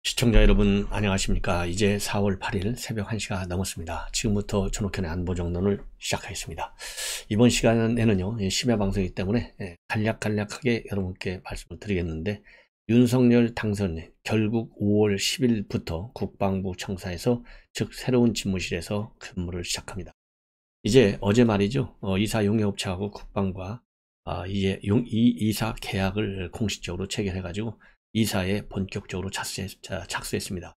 시청자 여러분 안녕하십니까. 이제 4월 8일 새벽 1시가 넘었습니다. 지금부터 전옥현의 안보정론을 시작하겠습니다. 이번 시간에는요, 심야 방송이기 때문에 간략하게 여러분께 말씀을 드리겠는데, 윤석열 당선인 결국 5월 10일부터 국방부 청사에서, 즉 새로운 집무실에서 근무를 시작합니다. 이제 어제 말이죠, 이사 용역업체하고 국방부가 이제 이사 계약을 공식적으로 체결해가지고 이사에 본격적으로 착수했습니다.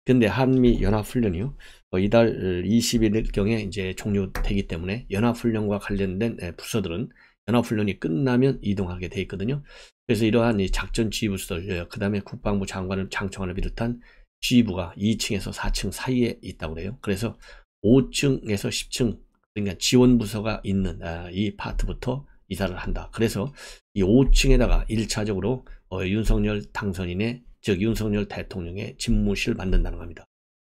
근데 한미 연합훈련이요, 이달 20일경에 이제 종료되기 때문에 연합훈련과 관련된 부서들은 연합훈련이 끝나면 이동하게 돼 있거든요. 그래서 이러한 이 작전 지휘부서들, 그 다음에 국방부 장청관을 비롯한 지휘부가 2층에서 4층 사이에 있다고 그래요. 그래서 5층에서 10층, 그러니까 지원부서가 있는 이 파트부터 이사를 한다. 그래서 이 5층에다가 1차적으로 윤석열 당선인의, 즉 윤석열 대통령의 집무실 만든다는 겁니다.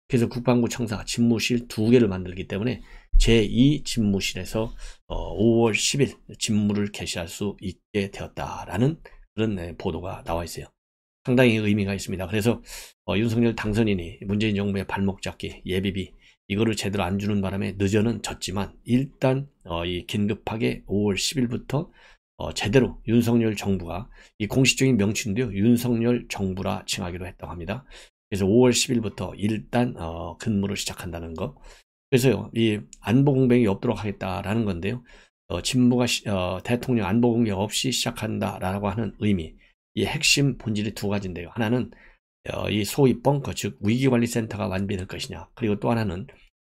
그래서 국방부 청사가 집무실 2개를 만들기 때문에 제2 집무실에서 5월 10일 집무를 개시할 수 있게 되었다라는 그런 보도가 나와 있어요. 상당히 의미가 있습니다. 그래서 윤석열 당선인이 문재인 정부의 발목 잡기, 예비비 이거를 제대로 안 주는 바람에 늦어는 졌지만, 일단 이 긴급하게 5월 10일부터 제대로 윤석열 정부가, 이 공식적인 명칭인데요, 윤석열 정부라 칭하기로 했다고 합니다. 그래서 5월 10일부터 일단 근무를 시작한다는 거. 그래서요, 이 안보 공백이 없도록 하겠다라는 건데요, 진보가 대통령 안보 공백 없이 시작한다라고 하는 의미, 이 핵심 본질이 두 가지인데요. 하나는 이 소위 벙커, 즉 위기관리센터가 완비될 것이냐, 그리고 또 하나는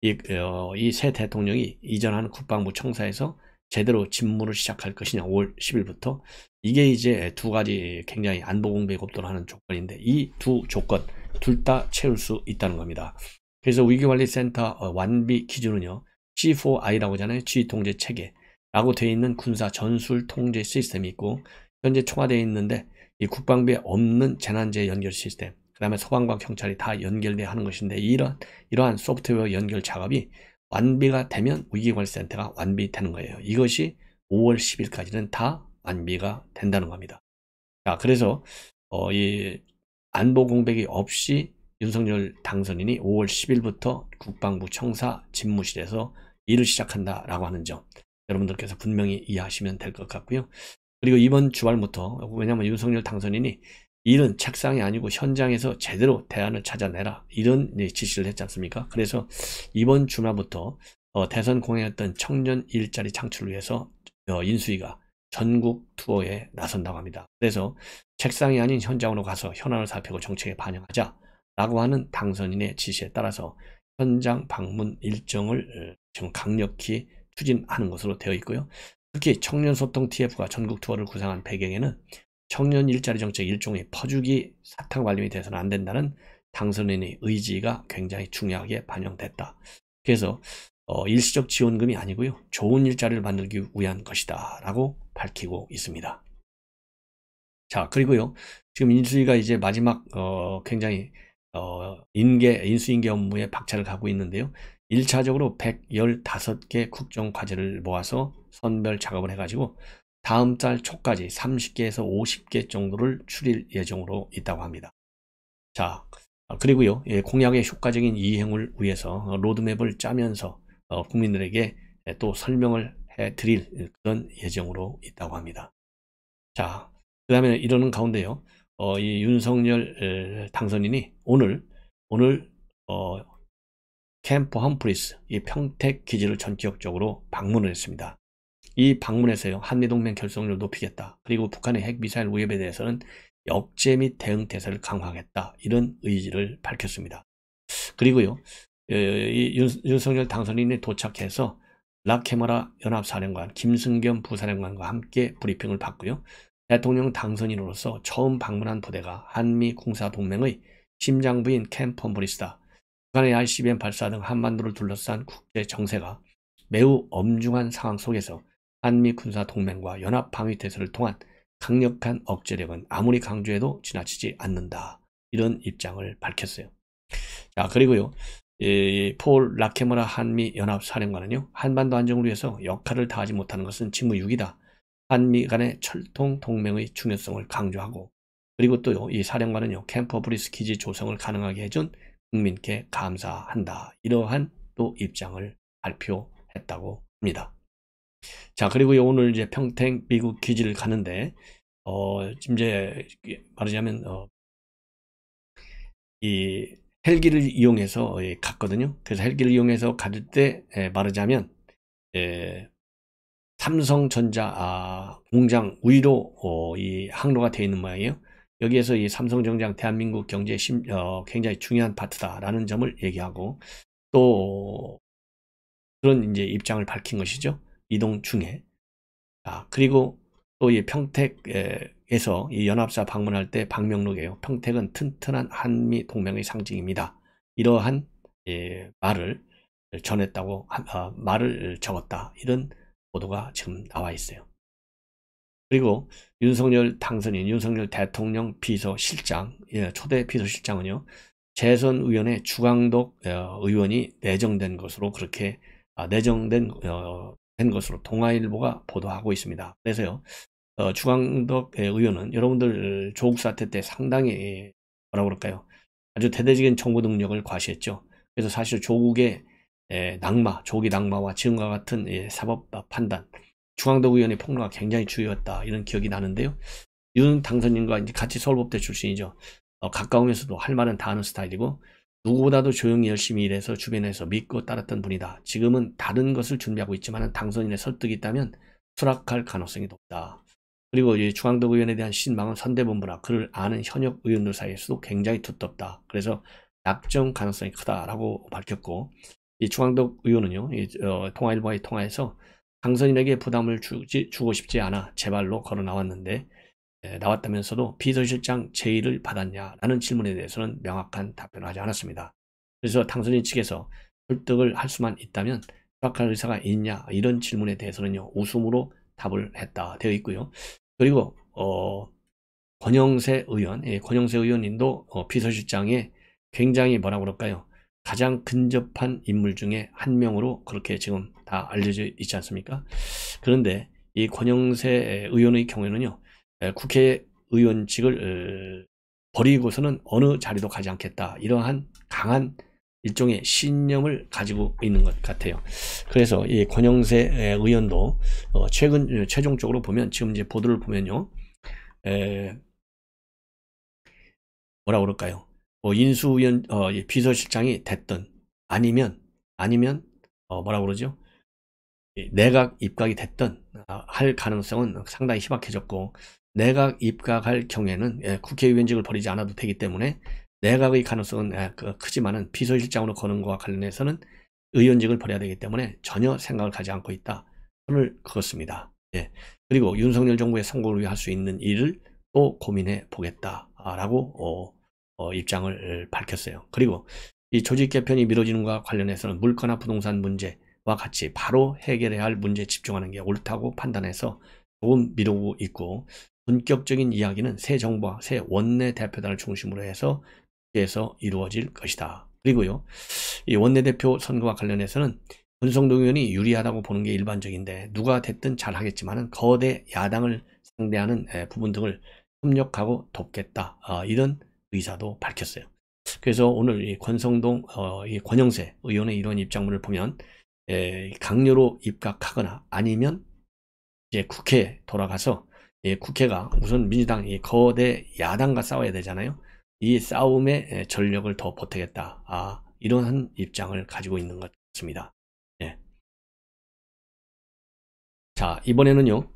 이 새 대통령이 이전하는 국방부 청사에서 제대로 집무를 시작할 것이냐, 5월 10일부터. 이게 이제 두 가지 굉장히 안보 공백 없도록 하는 조건인데, 이 두 조건 둘 다 채울 수 있다는 겁니다. 그래서 위기관리센터 완비 기준은요, G4I라고 하잖아요. 지휘통제 체계라고 되어 있는 군사 전술 통제 시스템이 있고, 현재 청와대에 있는데 이 국방부에 없는 재난재해 연결 시스템, 그 다음에 소방과 경찰이 다 연결돼야 하는 것인데, 이러한 소프트웨어 연결 작업이 완비가 되면 위기관리센터가 완비되는 거예요. 이것이 5월 10일까지는 다 완비가 된다는 겁니다. 자, 그래서 이 안보 공백이 없이 윤석열 당선인이 5월 10일부터 국방부 청사 집무실에서 일을 시작한다라고 하는 점, 여러분들께서 분명히 이해하시면 될 것 같고요. 그리고 이번 주말부터, 왜냐하면 윤석열 당선인이 일은 책상이 아니고 현장에서 제대로 대안을 찾아내라, 이런 지시를 했지 않습니까? 그래서 이번 주말부터 대선 공약했던 청년 일자리 창출을 위해서 인수위가 전국 투어에 나선다고 합니다. 그래서 책상이 아닌 현장으로 가서 현안을 살피고 정책에 반영하자라고 하는 당선인의 지시에 따라서 현장 방문 일정을 지금 강력히 추진하는 것으로 되어 있고요. 특히 청년소통 TF가 전국 투어를 구상한 배경에는 청년 일자리 정책 일종의 퍼주기 사탕 발림이 돼서는 안 된다는 당선인의 의지가 굉장히 중요하게 반영됐다. 그래서 일시적 지원금이 아니고요, 좋은 일자리를 만들기 위한 것이다 라고 밝히고 있습니다. 자, 그리고요, 지금 인수위가 이제 마지막 굉장히 인수인계 업무에 박차를 가고 있는데요, 1차적으로 115개 국정과제를 모아서 선별 작업을 해가지고 다음 달 초까지 30개에서 50개 정도를 추릴 예정으로 있다고 합니다. 자, 그리고요, 공약의 효과적인 이행을 위해서 로드맵을 짜면서 국민들에게 또 설명을 해드릴 그런 예정으로 있다고 합니다. 자, 그 다음에 이러는 가운데요, 이 윤석열 당선인이 오늘 캠프 험프리스, 이 평택 기지를 전격적으로 방문을 했습니다. 이 방문에서요, 한미동맹 결속력을 높이겠다, 그리고 북한의 핵미사일 위협에 대해서는 억제 및 대응 태세를 강화하겠다, 이런 의지를 밝혔습니다. 그리고요, 윤석열 당선인이 도착해서 락케마라 연합사령관 김승겸 부사령관과 함께 브리핑을 받고요, 대통령 당선인으로서 처음 방문한 부대가 한미 군사동맹의 심장부인 캠프 험프리스다. 북한의 ICBM 발사 등 한반도를 둘러싼 국제 정세가 매우 엄중한 상황 속에서 한미 군사 동맹과 연합 방위 태세를 통한 강력한 억제력은 아무리 강조해도 지나치지 않는다, 이런 입장을 밝혔어요. 자, 그리고요, 폴 라케머라 한미 연합 사령관은요, 한반도 안정을 위해서 역할을 다하지 못하는 것은 직무유기다. 한미 간의 철통 동맹의 중요성을 강조하고, 그리고 또요, 이 사령관은요, 캠프 브리스 기지 조성을 가능하게 해준 국민께 감사한다. 이러한 또 입장을 발표했다고 합니다. 자, 그리고 오늘 이제 평택 미국 기지를 가는데, 지금 이제 말하자면, 이 헬기를 이용해서 갔거든요. 그래서 헬기를 이용해서 갈 때 말하자면, 삼성전자 공장 위로 이 항로가 되어 있는 모양이에요. 여기에서 이 삼성전자 대한민국 경제의 굉장히 중요한 파트다라는 점을 얘기하고 또 그런 이제 입장을 밝힌 것이죠. 이동 중에. 그리고 또 이 평택에서 이 연합사 방문할 때 방명록이에요. 평택은 튼튼한 한미 동맹의 상징입니다. 이러한 말을 전했다고 말을 적었다. 이런 보도가 지금 나와 있어요. 그리고 윤석열 당선인, 윤석열 대통령 비서실장, 초대 비서실장은요, 재선위원회 주광덕 의원이 내정된 것으로 그렇게 내정된 것으로 동아일보가 보도하고 있습니다. 그래서요, 주광덕 의원은 여러분들 조국 사태 때 상당히 뭐라 그럴까요? 아주 대대적인 정보 능력을 과시했죠. 그래서 사실 조국의 조기 낙마와 지금과 같은 사법 판단, 주광덕 의원의 폭로가 굉장히 중요했다. 이런 기억이 나는데요. 윤 당선인과 이제 같이 서울법대 출신이죠. 가까우면서도 할 말은 다 하는 스타일이고 누구보다도 조용히 열심히 일해서 주변에서 믿고 따랐던 분이다. 지금은 다른 것을 준비하고 있지만 당선인의 설득이 있다면 수락할 가능성이 높다. 그리고 이 주광덕 의원에 대한 신망은 선대본부나 그를 아는 현역 의원들 사이에서도 굉장히 두텁다. 그래서 낙정 가능성이 크다라고 밝혔고 이 주광덕 의원은요, 통화일보와의 통화에서 당선인에게 부담을 주고 싶지 않아 제발로 걸어 나왔는데 나왔다면서도 비서실장 제의를 받았냐라는 질문에 대해서는 명확한 답변을 하지 않았습니다. 그래서 당선인 측에서 설득을 할 수만 있다면 수락할 의사가 있냐 이런 질문에 대해서는요 웃음으로 답을 했다 되어 있고요. 그리고 권영세 의원, 권영세 의원님도 비서실장에 굉장히 뭐라 그럴까요? 가장 근접한 인물 중에 한 명으로 그렇게 지금 다 알려져 있지 않습니까? 그런데 이 권영세 의원의 경우에는요, 국회의원직을 버리고서는 어느 자리도 가지 않겠다. 이러한 강한 일종의 신념을 가지고 있는 것 같아요. 그래서 이 권영세 의원도 최종적으로 보면 지금 이제 보도를 보면요, 뭐라 그럴까요? 인수위원 비서실장이 됐든 아니면 뭐라 그러죠? 내각 입각이 됐든 할 가능성은 상당히 희박해졌고 내각 입각할 경우에는 국회의원직을 버리지 않아도 되기 때문에 내각의 가능성은 크지만은 비서실장으로 거는 것과 관련해서는 의원직을 버려야 되기 때문에 전혀 생각을 가지 않고 있다. 선을 그었습니다. 그리고 윤석열 정부의 성공을 위해 할 수 있는 일을 또 고민해 보겠다라고 입장을 밝혔어요. 그리고 이 조직 개편이 미뤄지는 것과 관련해서는 물가나 부동산 문제와 같이 바로 해결해야 할 문제에 집중하는 게 옳다고 판단해서 조금 미루고 있고 본격적인 이야기는 새 정부와 새 원내대표단을 중심으로 해서 이루어질 것이다. 그리고요, 이 원내대표 선거와 관련해서는 권성동 의원이 유리하다고 보는 게 일반적인데 누가 됐든 잘하겠지만 거대 야당을 상대하는 부분 등을 협력하고 돕겠다. 이런 의사도 밝혔어요. 그래서 오늘 이 권성동, 이 권영세 의원의 이런 입장문을 보면 강요로 입각하거나 아니면 이제 국회에 돌아가서 국회가 우선 민주당 이 거대 야당과 싸워야 되잖아요. 이 싸움에 전력을 더 보태겠다. 이러한 입장을 가지고 있는 것 같습니다. 자, 이번에는요,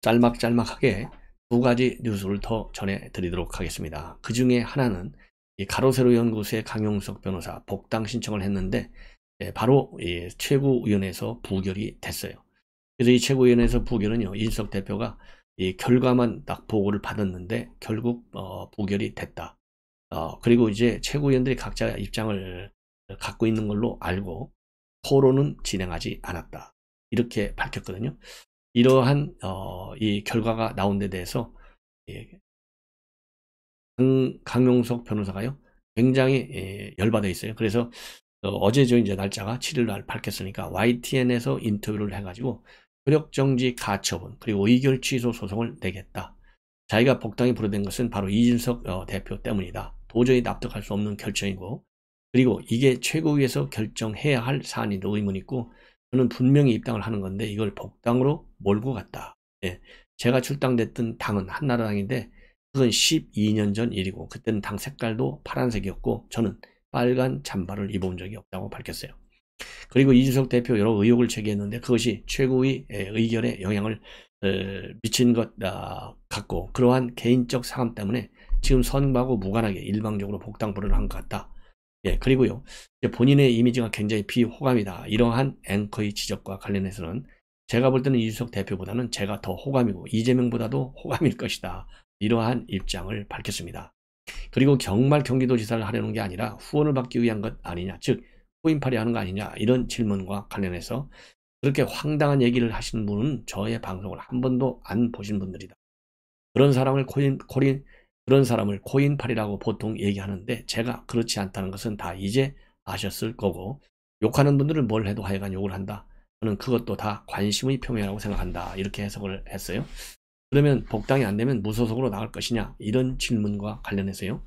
짤막짤막하게 두 가지 뉴스를 더 전해드리도록 하겠습니다. 그 중에 하나는 이 가로세로 연구소의 강용석 변호사 복당 신청을 했는데 바로 최고위원회에서 부결이 됐어요. 그래서 이 최고위원회에서 부결은요, 이준석 대표가 이 결과만 딱 보고를 받았는데 결국 부결이 됐다. 그리고 이제 최고위원들이 각자 입장을 갖고 있는 걸로 알고 토론은 진행하지 않았다. 이렇게 밝혔거든요. 이러한 이 결과가 나온 데 대해서 강용석 변호사가요 굉장히 열받아 있어요. 그래서 어제 이제 날짜가 7일 날 밝혔으니까 YTN에서 인터뷰를 해가지고 효력정지 가처분 그리고 의결 취소 소송을 내겠다. 자기가 복당이 불허된 것은 바로 이준석 대표 때문이다. 도저히 납득할 수 없는 결정이고, 그리고 이게 최고위에서 결정해야 할 사안인데 의문이 있고, 저는 분명히 입당을 하는 건데 이걸 복당으로 몰고 갔다. 예. 제가 출당됐던 당은 한나라당인데 그건 12년 전 일이고 그때는 당 색깔도 파란색이었고 저는 빨간 잠바를 입어본 적이 없다고 밝혔어요. 그리고 이준석 대표 여러 의혹을 제기했는데 그것이 최고위 의결에 영향을 미친 것 같고, 그러한 개인적 사감 때문에 지금 선거하고 무관하게 일방적으로 복당 불허를 한 것 같다. 예, 그리고요, 본인의 이미지가 굉장히 비호감이다. 이러한 앵커의 지적과 관련해서는 제가 볼 때는 이준석 대표보다는 제가 더 호감이고 이재명보다도 호감일 것이다. 이러한 입장을 밝혔습니다. 그리고 정말 경기도지사를 하려는 게 아니라 후원을 받기 위한 것 아니냐, 즉 코인팔이 하는 거 아니냐, 이런 질문과 관련해서 그렇게 황당한 얘기를 하시는 분은 저의 방송을 한 번도 안 보신 분들이다. 그런 사람을 코인팔이라고 보통 얘기하는데 제가 그렇지 않다는 것은 다 이제 아셨을 거고, 욕하는 분들은 뭘 해도 하여간 욕을 한다. 저는 그것도 다 관심의 표명이라고 생각한다. 이렇게 해석을 했어요. 그러면 복당이 안 되면 무소속으로 나갈 것이냐, 이런 질문과 관련해서요,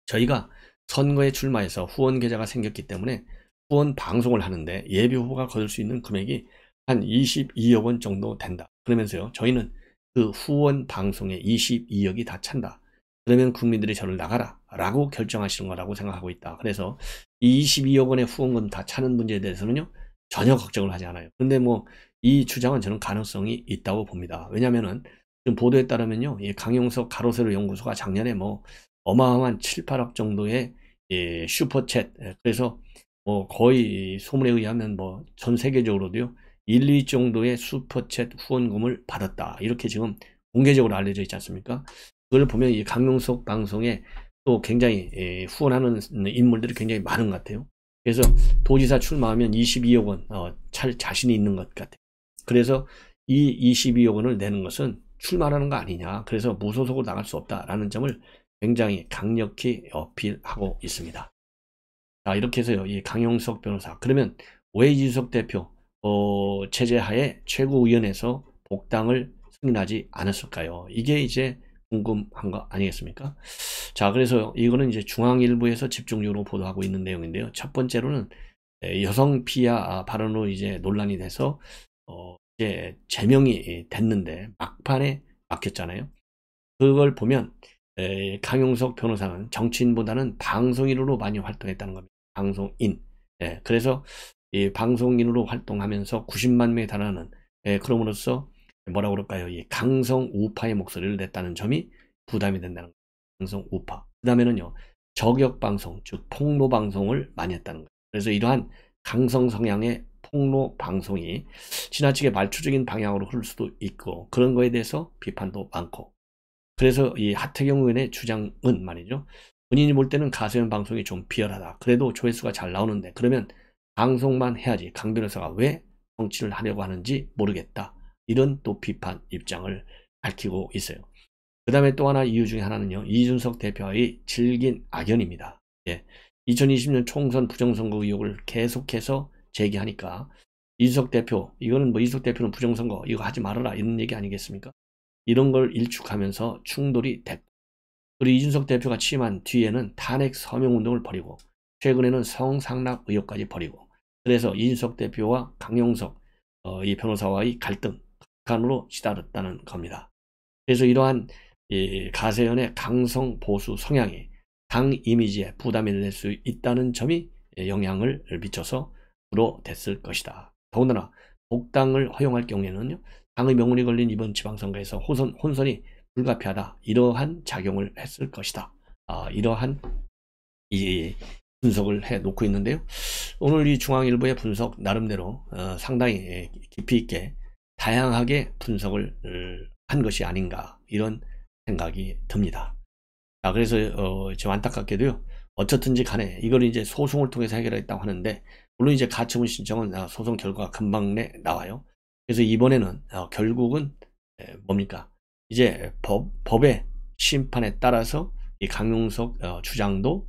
저희가 선거에 출마해서 후원 계좌가 생겼기 때문에 후원 방송을 하는데 예비 후보가 거둘 수 있는 금액이 한 22억 원 정도 된다. 그러면서요, 저희는 그 후원 방송에 22억이 다 찬다. 그러면 국민들이 저를 나가라 라고 결정하시는 거라고 생각하고 있다. 그래서 이 22억 원의 후원금 다 차는 문제에 대해서는요, 전혀 걱정을 하지 않아요. 근데 뭐 이 주장은 저는 가능성이 있다고 봅니다. 왜냐면은 지금 보도에 따르면요, 이 강용석 가로세로 연구소가 작년에 뭐 어마어마한 7, 8억 정도의 슈퍼챗, 그래서 뭐 거의 소문에 의하면 뭐 전 세계적으로도요 1, 2 정도의 슈퍼챗 후원금을 받았다. 이렇게 지금 공개적으로 알려져 있지 않습니까? 그걸 보면 이 강용석 방송에 또 굉장히 후원하는 인물들이 굉장히 많은 것 같아요. 그래서 도지사 출마하면 22억 원 찰 자신이 있는 것 같아요. 그래서 이 22억 원을 내는 것은 출마라는 거 아니냐, 그래서 무소속으로 나갈 수 없다라는 점을 굉장히 강력히 어필하고 있습니다. 자, 이렇게 해서요, 이 강용석 변호사, 그러면 왜 이준석 대표 체제하에 최고위원회에서 복당을 승인하지 않았을까요? 이게 이제 궁금한 거 아니겠습니까? 자, 그래서 이거는 이제 중앙일보에서 집중적으로 보도하고 있는 내용인데요. 첫 번째로는 여성 피하 발언으로 이제 논란이 돼서 이제 제명이 됐는데 막판에 막혔잖아요. 그걸 보면 강용석 변호사는 정치인보다는 방송인으로 많이 활동했다는 겁니다. 방송인. 그래서 이 방송인으로 활동하면서 90만 명에 달하는, 그럼으로써 뭐라고 그럴까요? 이 강성 우파의 목소리를 냈다는 점이 부담이 된다는 거예요. 강성 우파. 그 다음에는요, 저격 방송, 즉 폭로 방송을 많이 했다는 거예요. 그래서 이러한 강성 성향의 폭로 방송이 지나치게 말초적인 방향으로 흐를 수도 있고, 그런 거에 대해서 비판도 많고, 그래서 이 하태경 의원의 주장은 말이죠, 본인이 볼 때는 가세현 방송이 좀 비열하다. 그래도 조회수가 잘 나오는데 그러면 방송만 해야지 강 변호사가 왜 정치를 하려고 하는지 모르겠다. 이런 또 비판 입장을 밝히고 있어요. 그 다음에 또 하나 이유 중에 하나는요, 이준석 대표의 질긴 악연입니다. 2020년 총선 부정선거 의혹을 계속해서 제기하니까 이준석 대표, 이거는 뭐 이준석 대표는 부정선거 이거 하지 말아라 이런 얘기 아니겠습니까? 이런 걸 일축하면서 충돌이 됐고, 그리고 이준석 대표가 취임한 뒤에는 탄핵 서명운동을 벌이고 최근에는 성상납 의혹까지 벌이고, 그래서 이준석 대표와 강용석 이 변호사와의 갈등 극한으로 치달았다는 겁니다. 그래서 이러한 가세현의 강성 보수 성향이 당 이미지에 부담이 될 수 있다는 점이 영향을 미쳐서 불어댔을 것이다. 더군다나 복당을 허용할 경우에는요, 당의 명운이 걸린 이번 지방선거에서 혼선이 불가피하다. 이러한 작용을 했을 것이다. 이러한 이 분석을 해 놓고 있는데요. 오늘 이 중앙일보의 분석 나름대로 상당히 깊이 있게 다양하게 분석을 한 것이 아닌가, 이런 생각이 듭니다. 그래서 좀 안타깝게도요, 어쨌든지 간에 이걸 이제 소송을 통해서 해결했다고 하는데, 물론 이제 가처분 신청은 소송 결과가 금방 나와요. 그래서 이번에는 결국은 뭡니까? 이제 법의 심판에 따라서 이 강용석 주장도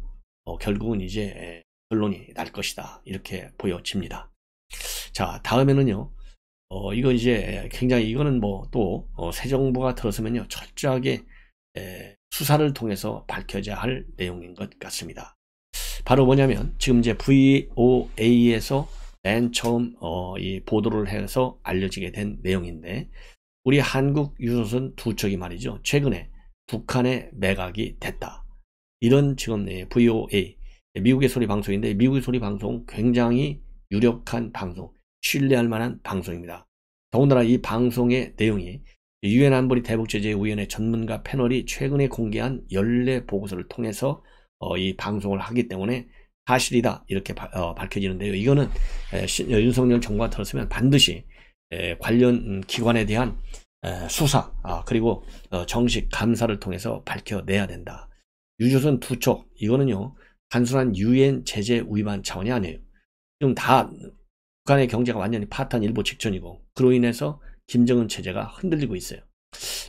결국은 이제 결론이 날 것이다. 이렇게 보여집니다. 자, 다음에는요, 이거 이제 굉장히 이거는 뭐 또 새 정부가 들어서면요 철저하게 수사를 통해서 밝혀져야 할 내용인 것 같습니다. 바로 뭐냐면 지금 이제 VOA에서 맨 처음 이 보도를 해서 알려지게 된 내용인데, 우리 한국 유조선 두 척이 말이죠 최근에 북한에 매각이 됐다, 이런 지금 VOA, 미국의 소리 방송인데, 미국의 소리 방송 굉장히 유력한 방송, 신뢰할 만한 방송입니다. 더군다나 이 방송의 내용이 유엔 안보리 대북제재위원회 전문가 패널이 최근에 공개한 연례 보고서를 통해서 이 방송을 하기 때문에 사실이다 이렇게 밝혀지는데요. 이거는 윤석열 정부가 들었으면 반드시 관련 기관에 대한 수사 그리고 정식 감사를 통해서 밝혀내야 된다. 유조선 두 척, 이거는요 단순한 유엔 제재 위반 차원이 아니에요. 지금 다 북한의 경제가 완전히 파탄 일보 직전이고, 그로 인해서 김정은 체제가 흔들리고 있어요.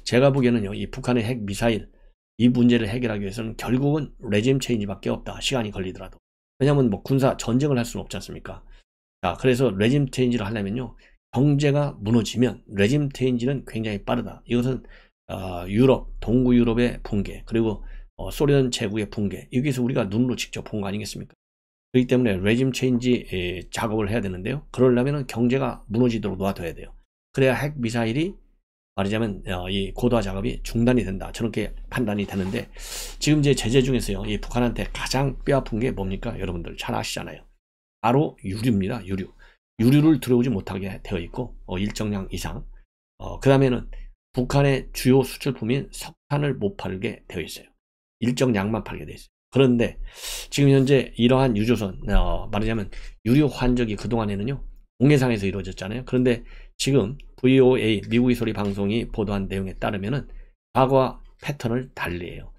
제가 보기에는요 이 북한의 핵 미사일 이 문제를 해결하기 위해서는 결국은 레짐 체인지밖에 없다, 시간이 걸리더라도. 왜냐하면 뭐 군사 전쟁을 할 수는 없지 않습니까? 자, 그래서 레짐 체인지를 하려면요 경제가 무너지면 레짐 체인지는 굉장히 빠르다. 이것은 유럽, 동구 유럽의 붕괴, 그리고 소련 제국의 붕괴, 여기서 우리가 눈으로 직접 본 거 아니겠습니까? 그렇기 때문에 레짐 체인지 작업을 해야 되는데요, 그러려면 경제가 무너지도록 놔둬야 돼요. 그래야 핵 미사일이 말하자면 이 고도화 작업이 중단이 된다, 저렇게 판단이 되는데, 지금 이제 제재 중에서요 이 북한한테 가장 뼈아픈 게 뭡니까? 여러분들 잘 아시잖아요. 바로 유류입니다. 유류를 들어오지 못하게 되어 있고 일정량 이상, 그 다음에는 북한의 주요 수출품인 석탄을 못 팔게 되어 있어요. 일정량만 팔게 되어 있어요. 그런데 지금 현재 이러한 유조선 말하자면 유류 환적이 그동안에는요 공해상에서 이루어졌잖아요. 그런데 지금 VOA, 미국의 소리 방송이 보도한 내용에 따르면은 과거와 패턴을 달리해요.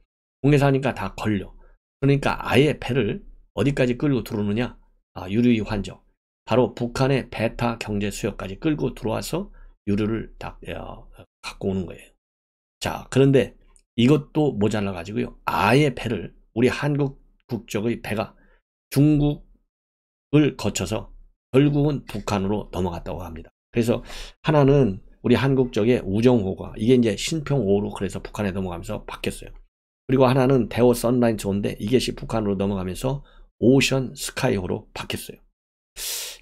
공해사니까 다 걸려. 그러니까 아예 배를 어디까지 끌고 들어오느냐, 유류의 환적, 바로 북한의 베타 경제 수역까지 끌고 들어와서 유류를 다 갖고 오는 거예요. 자, 그런데 이것도 모자라 가지고요 아예 배를, 우리 한국 국적의 배가 중국을 거쳐서 결국은 북한으로 넘어갔다고 합니다. 그래서 하나는 우리 한국적의 우정호가, 이게 이제 신평5로 그래서 북한에 넘어가면서 바뀌었어요. 그리고 하나는 대호 선라인 존인데 이것이 북한으로 넘어가면서 오션 스카이호로 바뀌었어요.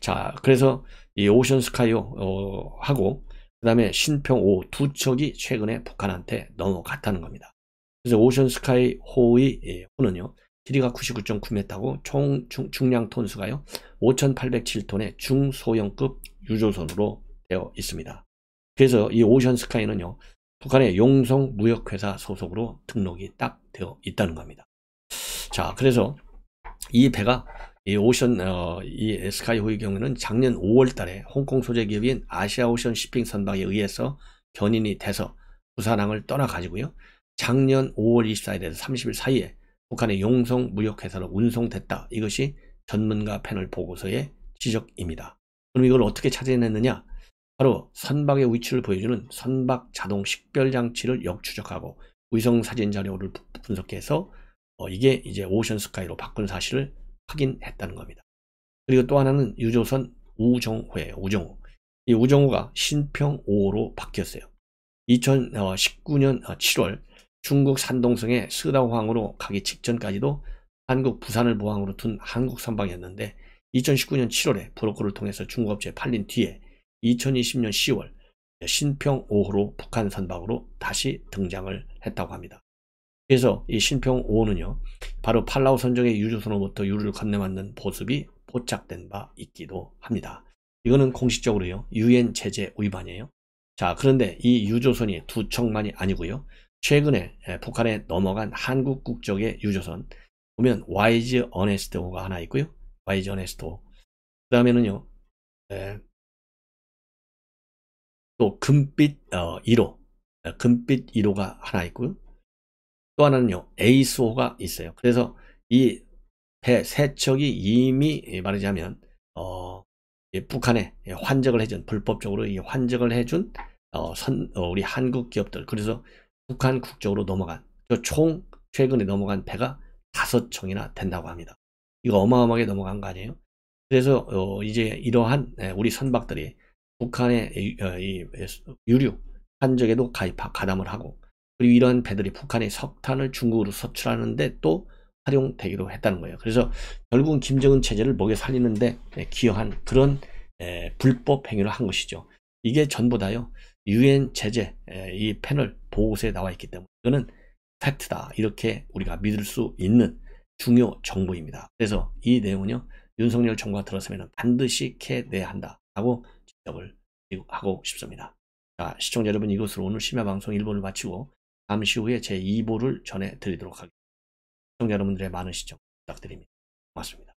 자, 그래서 이 오션 스카이호 하고 그 다음에 신평5 두 척이 최근에 북한한테 넘어갔다는 겁니다. 그래서 오션 스카이호의 호는요 길이가 99.9m고 총 중량 톤수가요 5,807톤의 중소형급 유조선으로 되어 있습니다. 그래서 이 오션 스카이는요 북한의 용성 무역회사 소속으로 등록이 딱 되어 있다는 겁니다. 자, 그래서 이 배가 이 오션 이 스카이호의 경우는 작년 5월 달에 홍콩 소재 기업인 아시아오션 쇼핑 선박에 의해서 견인이 돼서 부산항을 떠나 가지고요 작년 5월 24일에서 30일 사이에 북한의 용성 무역회사로 운송됐다. 이것이 전문가 패널 보고서의 지적입니다. 그럼 이걸 어떻게 찾아냈느냐? 바로 선박의 위치를 보여주는 선박 자동 식별 장치를 역추적하고 위성 사진 자료를 분석해서 이게 이제 오션 스카이로 바꾼 사실을 확인했다는 겁니다. 그리고 또 하나는 유조선 우정호예요. 우정호. 이 우정호가 신평 5호로 바뀌었어요. 2019년 7월 중국 산동성의 스다호항으로 가기 직전까지도 한국 부산을 모항으로 둔 한국 선박이었는데 2019년 7월에 브로커를 통해서 중국 업체에 팔린 뒤에 2020년 10월 신평 5호로 북한 선박으로 다시 등장을 했다고 합니다. 그래서 이 신평 5호는요 바로 팔라우 선정의 유조선으로부터 유류를 건네받는 보습이 포착된 바 있기도 합니다. 이거는 공식적으로요 유엔 제재 위반이에요. 자, 그런데 이 유조선이 두 척만이 아니고요 최근에 북한에 넘어간 한국 국적의 유조선 보면 와이즈 어네스트호가 하나 있고요. 와이즈 어네스트호. 그 다음에는요 또 금빛 1호, 금빛 1호가 하나 있고요. 또 하나는요 에이스호가 있어요. 그래서 이 배 세 척이 이미 말하자면 북한에 환적을 해준, 불법적으로 이 환적을 해준 우리 한국 기업들, 그래서 북한 국적으로 넘어간, 총 최근에 넘어간 배가 5척이나 된다고 합니다. 이거 어마어마하게 넘어간 거 아니에요? 그래서 이제 이러한 우리 선박들이 북한의 유류 한적에도 가담을 하고, 그리고 이러한 배들이 북한의 석탄을 중국으로 수출하는데 또 활용되기도 했다는 거예요. 그래서 결국은 김정은 체제를 목에 살리는데 기여한 그런 불법 행위를 한 것이죠. 이게 전부 다요 UN 제재 이 패널 보고서에 나와 있기 때문에 이거는 팩트다, 이렇게 우리가 믿을 수 있는 중요 정보입니다. 그래서 이 내용은요 윤석열 정부가 들어서면 반드시 캐내야 한다라고 지적을 하고 싶습니다. 자, 시청자 여러분, 이것으로 오늘 심야방송 1부를 마치고 잠시 후에 제 2부를 전해드리도록 하겠습니다. 시청자 여러분들의 많은 시청 부탁드립니다. 고맙습니다.